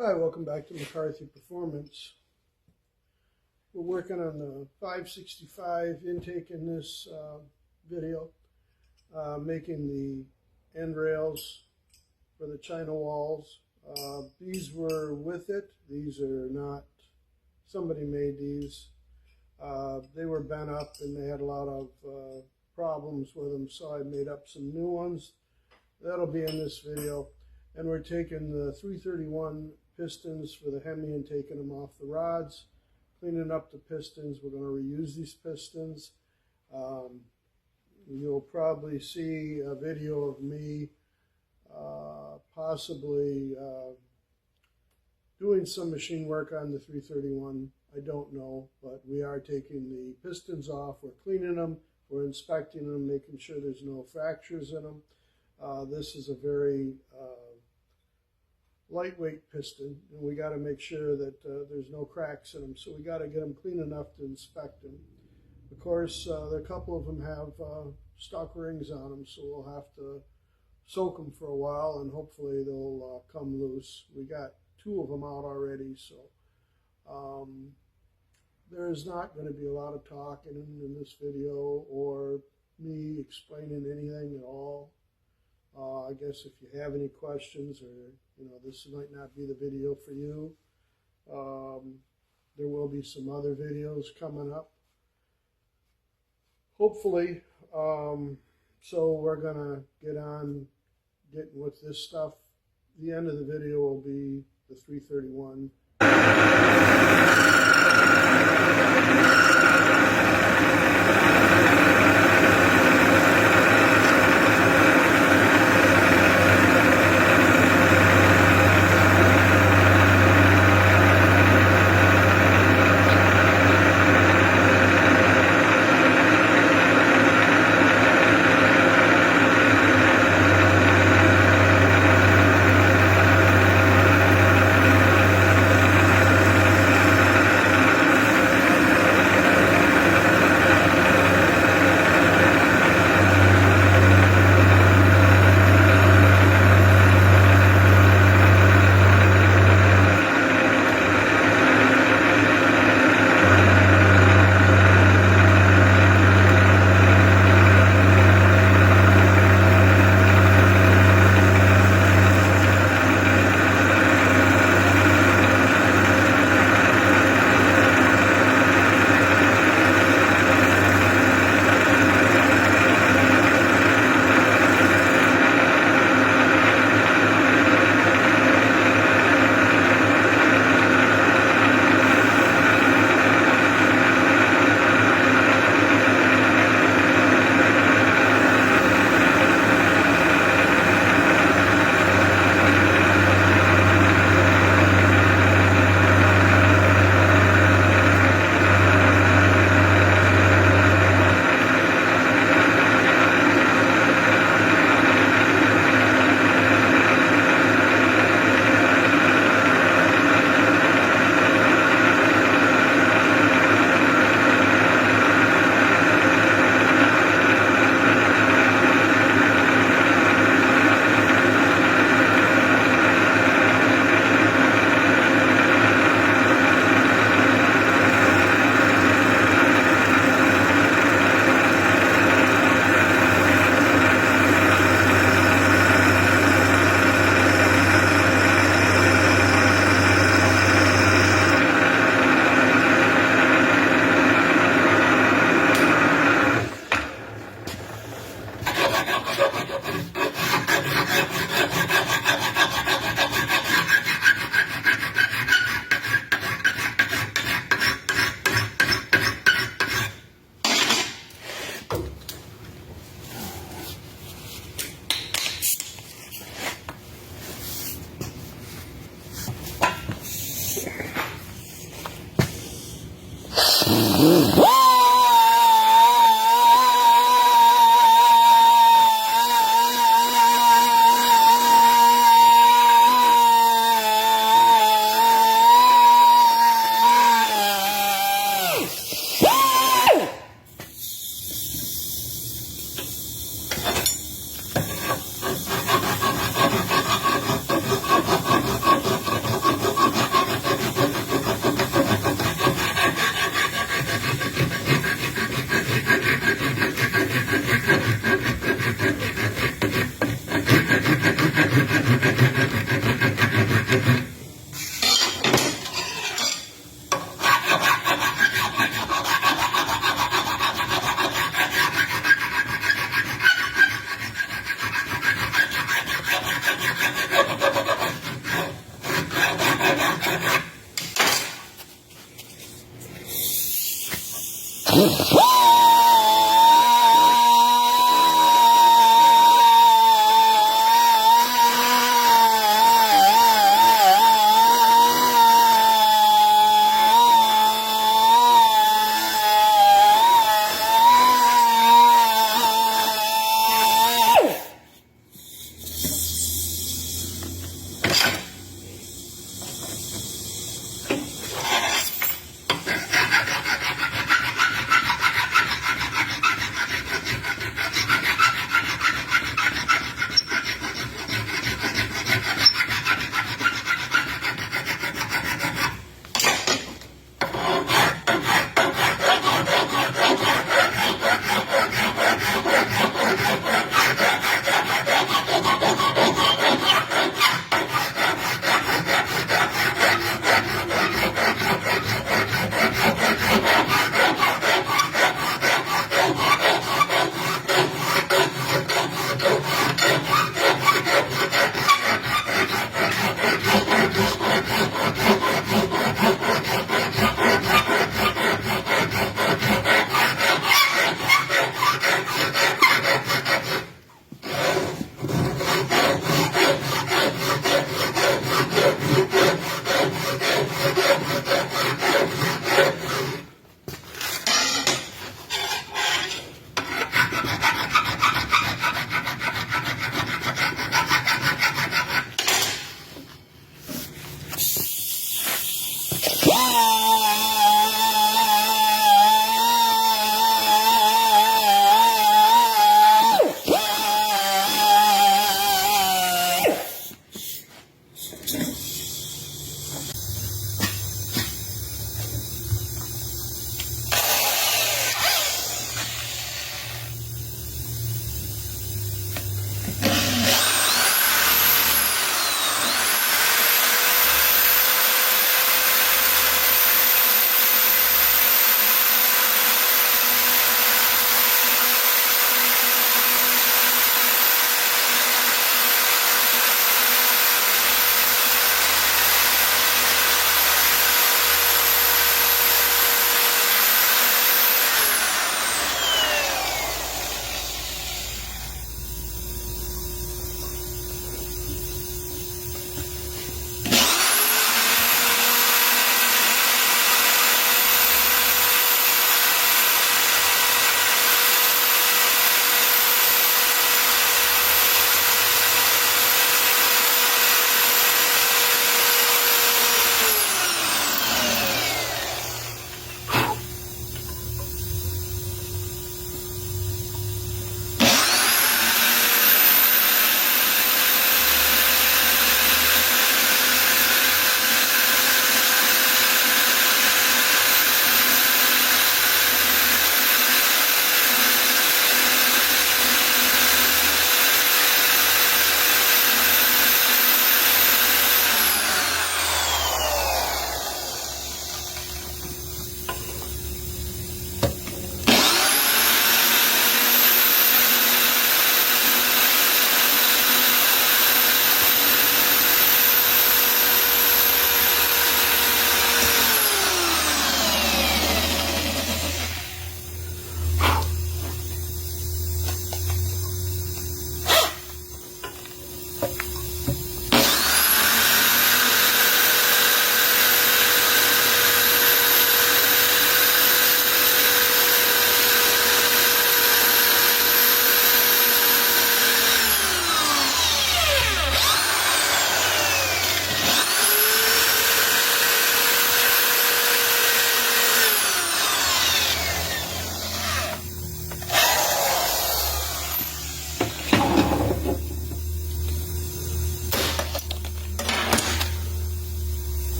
Hi, welcome back to McCarthy Performance. We're working on the 565 intake in this video, making the end rails for the China walls. These were with it. These are not, somebody made these. They were bent up and they had a lot of problems with them, so I made up some new ones. That'll be in this video. And we're taking the 331 pistons for the hemi and taking them off the rods, cleaning up the pistons. We're going to reuse these pistons. You'll probably see a video of me possibly doing some machine work on the 331. I don't know, but we are taking the pistons off. We're cleaning them. We're inspecting them, making sure there's no fractures in them. This is a very lightweight piston, and we got to make sure that there's no cracks in them, so we got to get them clean enough to inspect them. Of course, a couple of them have stock rings on them, so we'll have to soak them for a while, and hopefully they'll come loose. We got two of them out already, so there's not going to be a lot of talking in this video or me explaining anything at all. I guess if you have any questions, or this might not be the video for you, there will be some other videos coming up, hopefully. So we're gonna get on getting with this stuff. The end of the video will be the 331.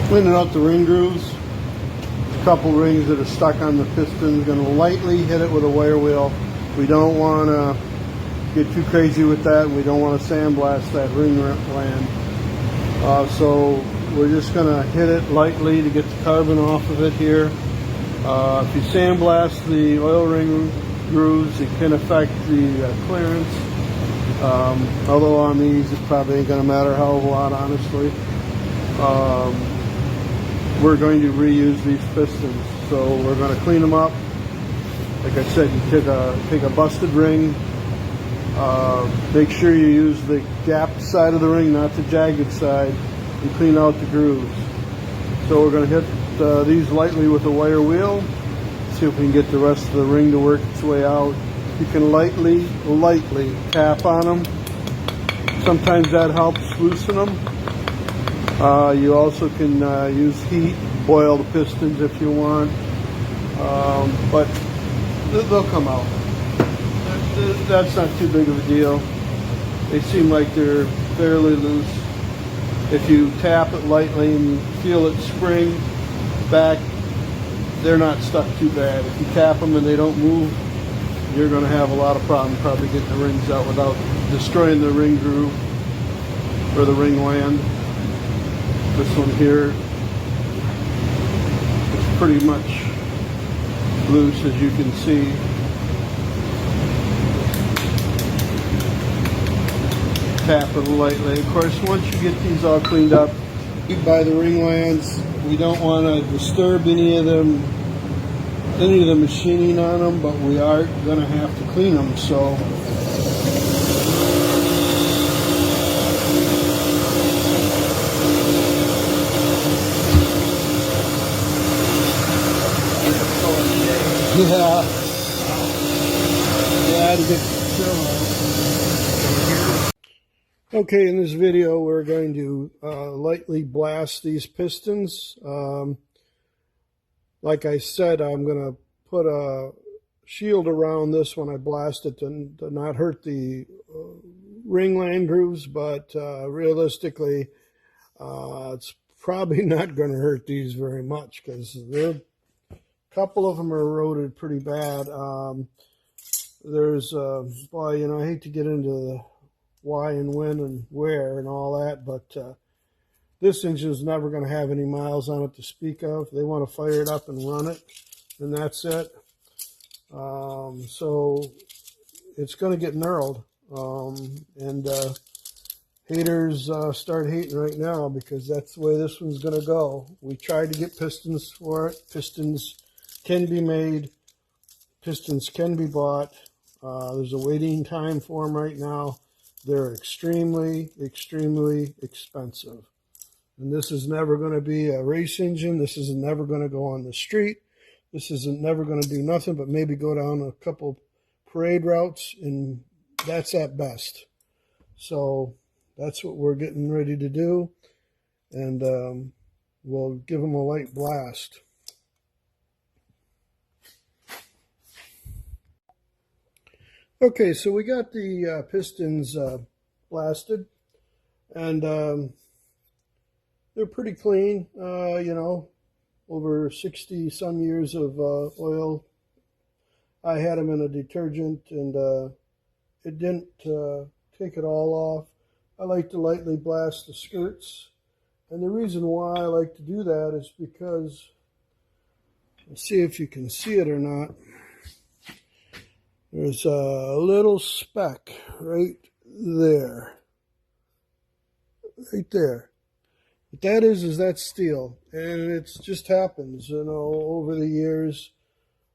Cleaning out the ring grooves. A couple rings that are stuck on the piston. Going to lightly hit it with a wire wheel. We don't want to get too crazy with that. We don't want to sandblast that ring land. So we're just going to hit it lightly to get the carbon off of it here. If you sandblast the oil ring grooves, it can affect the clearance. Although on these, it probably ain't going to matter a hell of a lot, honestly. We're going to reuse these pistons, so we're going to clean them up. Like I said, you take a busted ring. Make sure you use the gapped side of the ring, not the jagged side, and clean out the grooves. So we're going to hit these lightly with a wire wheel. See if we can get the rest of the ring to work its way out. You can lightly tap on them. Sometimes that helps loosen them. You also can use heat, boil the pistons if you want, but they'll come out. That's not too big of a deal. They seem like they're fairly loose. If you tap it lightly and you feel it spring back, they're not stuck too bad. If you tap them and they don't move, you're going to have a lot of problems probably getting the rings out without destroying the ring groove or the ring land. This one here is pretty much loose, as you can see. Tap it lightly. Of course, once you get these all cleaned up by the ring lands, we don't want to disturb any of the machining on them, but we are going to have to clean them. So yeah, to get okay, in this video we're going to lightly blast these pistons. Like I said, I'm going to put a shield around this when I blast it to not hurt the ring land grooves, but realistically it's probably not going to hurt these very much because a couple of them are eroded pretty bad. There's well, you know, I hate to get into the why and when and where and all that, but this engine's never going to have any miles on it to speak of. They want to fire it up and run it, and that's it. So it's going to get knurled, and haters start hating right now because that's the way this one's going to go. We tried to get pistons for it. Pistons can be made. Pistons can be bought. There's a waiting time for them right now. They're extremely, extremely expensive. And this is never going to be a race engine. This is never going to go on the street. This isn't never going to do nothing but maybe go down a couple parade routes, and that's at best. So that's what we're getting ready to do. And we'll give them a light blast. Okay, so we got the pistons blasted, and they're pretty clean. You know, over 60 some years of oil. I had them in a detergent, and it didn't take it all off. I like to lightly blast the skirts, and the reason why I like to do that is because, let's see if you can see it or not. There's a little speck right there. Right there. What that is that's steel. And it just happens, you know, over the years.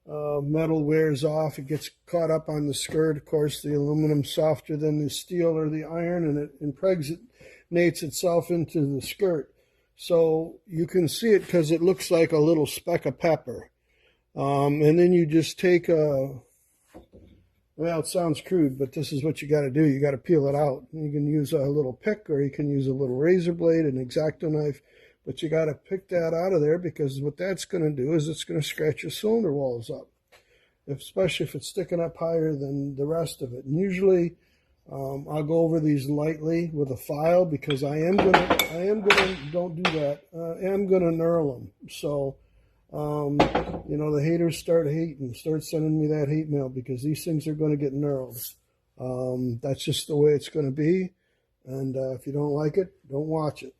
Metal wears off. It gets caught up on the skirt. Of course, the aluminum's softer than the steel or the iron, and it impregnates itself into the skirt. So you can see it because it looks like a little speck of pepper. And then you just take a... Well, it sounds crude, but this is what you got to do. You got to peel it out. You can use a little pick, or you can use a little razor blade, an X-Acto knife, but you got to pick that out of there, because what that's going to do is it's going to scratch your cylinder walls up, especially if it's sticking up higher than the rest of it. And usually I'll go over these lightly with a file because I am gonna, don't do that. I am gonna knurl them. So, you know, the haters start hating, start sending me that hate mail because these things are gonna get knurled. That's just the way it's gonna be. And if you don't like it, don't watch it.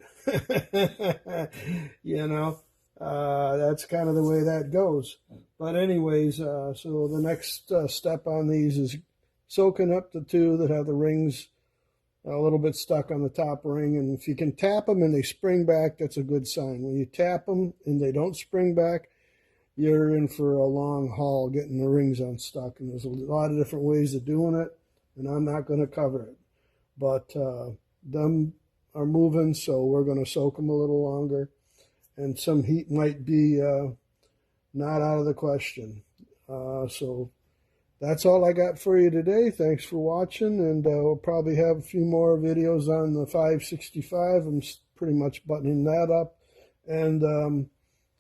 You know, that's kind of the way that goes. But anyways, so the next step on these is soaking up the two that have the rings a little bit stuck on the top ring. And if you can tap them and they spring back, that's a good sign. When you tap them and they don't spring back, you're in for a long haul getting the rings unstuck. And there's a lot of different ways of doing it, and I'm not going to cover it. But them are moving, so we're going to soak them a little longer. And some heat might be not out of the question. So that's all I got for you today. Thanks for watching, and we'll probably have a few more videos on the 565. I'm pretty much buttoning that up. And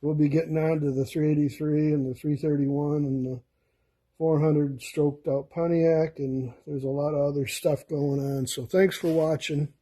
we'll be getting on to the 383 and the 331 and the 400 stroked out Pontiac, and there's a lot of other stuff going on. So thanks for watching.